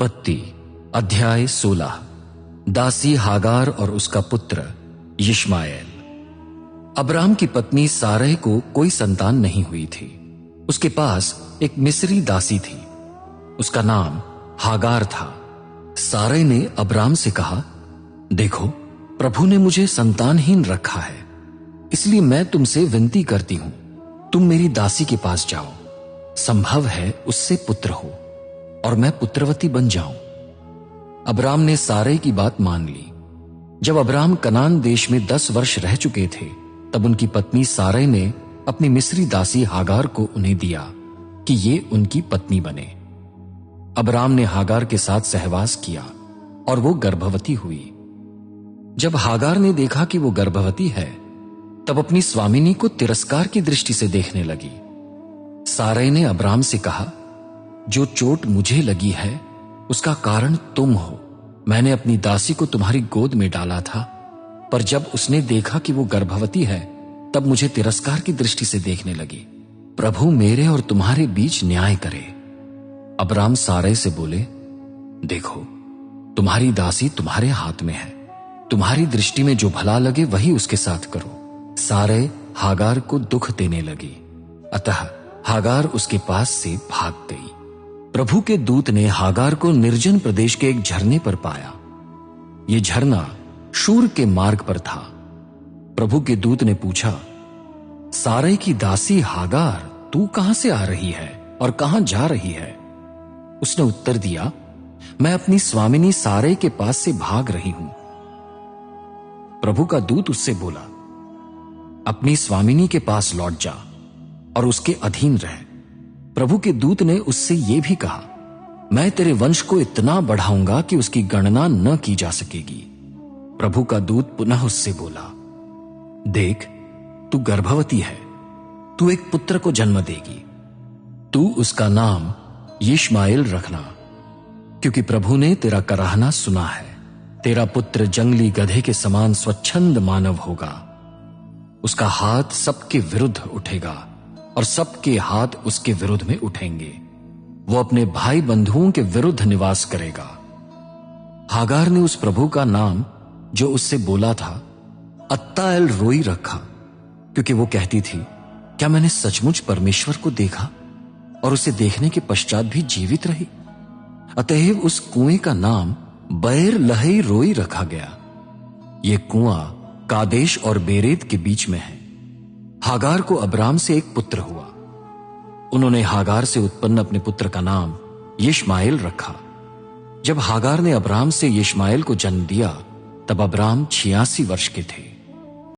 उत्पत्ति अध्याय 16। दासी हागार और उसका पुत्र यिश्माएल। अब्राम की पत्नी सारै को कोई संतान नहीं हुई थी। उसके पास एक मिस्री दासी थी, उसका नाम हागार था। सारै ने अब्राम से कहा, देखो, प्रभु ने मुझे संतानहीन रखा है, इसलिए मैं तुमसे विनती करती हूं, तुम मेरी दासी के पास जाओ, संभव है उससे पुत्र हो और मैं पुत्रवती बन जाऊं। अब्राम ने सारै की बात मान ली। जब अब्राम कनान देश में 10 वर्ष रह चुके थे, तब उनकी पत्नी सारै ने अपनी मिस्री दासी हागार को उन्हें दिया कि ये उनकी पत्नी बने। अब्राम ने हागार के साथ सहवास किया और वो गर्भवती हुई। जब हागार ने देखा कि वो गर्भवती है, तब अपनी स्वामिनी को तिरस्कार की दृष्टि से देखने लगी। सारै ने अब्राम से कहा, जो चोट मुझे लगी है उसका कारण तुम हो। मैंने अपनी दासी को तुम्हारी गोद में डाला था, पर जब उसने देखा कि वो गर्भवती है, तब मुझे तिरस्कार की दृष्टि से देखने लगी। प्रभु मेरे और तुम्हारे बीच न्याय करे। अब्राम सारै से बोले, देखो, तुम्हारी दासी तुम्हारे हाथ में है, तुम्हारी दृष्टि में जो भला लगे वही उसके साथ करो। सारै हागार को दुख देने लगी, अतः हागार उसके पास से भाग गई। प्रभु के दूत ने हागार को निर्जन प्रदेश के एक झरने पर पाया। यह झरना शूर के मार्ग पर था। प्रभु के दूत ने पूछा, सारै की दासी हागार, तू कहां से आ रही है और कहां जा रही है? उसने उत्तर दिया, मैं अपनी स्वामिनी सारै के पास से भाग रही हूं। प्रभु का दूत उससे बोला, अपनी स्वामिनी के पास लौट जा और उसके अधीन रह। प्रभु के दूत ने उससे यह भी कहा, मैं तेरे वंश को इतना बढ़ाऊंगा कि उसकी गणना न की जा सकेगी। प्रभु का दूत पुनः उससे बोला, देख, तू गर्भवती है, तू एक पुत्र को जन्म देगी। तू उसका नाम यिश्माएल रखना, क्योंकि प्रभु ने तेरा कराहना सुना है। तेरा पुत्र जंगली गधे के समान स्वच्छंद मानव होगा। उसका हाथ सबके विरुद्ध उठेगा और सबके हाथ उसके विरुद्ध में उठेंगे। वो अपने भाई बंधुओं के विरुद्ध निवास करेगा। हागार ने उस प्रभु का नाम जो उससे बोला था अत्ता-एल रोई रखा, क्योंकि वो कहती थी, क्या मैंने सचमुच परमेश्वर को देखा और उसे देखने के पश्चात भी जीवित रही? अतएव उस कुएं का नाम बैर लहई रोई रखा गया। यह कुआं कादेश और बेरेद के बीच में है। हागार को अब्राम से एक पुत्र हुआ। उन्होंने हागार से उत्पन्न अपने पुत्र का नाम यिश्माएल रखा। जब हागार ने अब्राम से यिश्माएल को जन्म दिया, तब अब्राम 86 वर्ष के थे।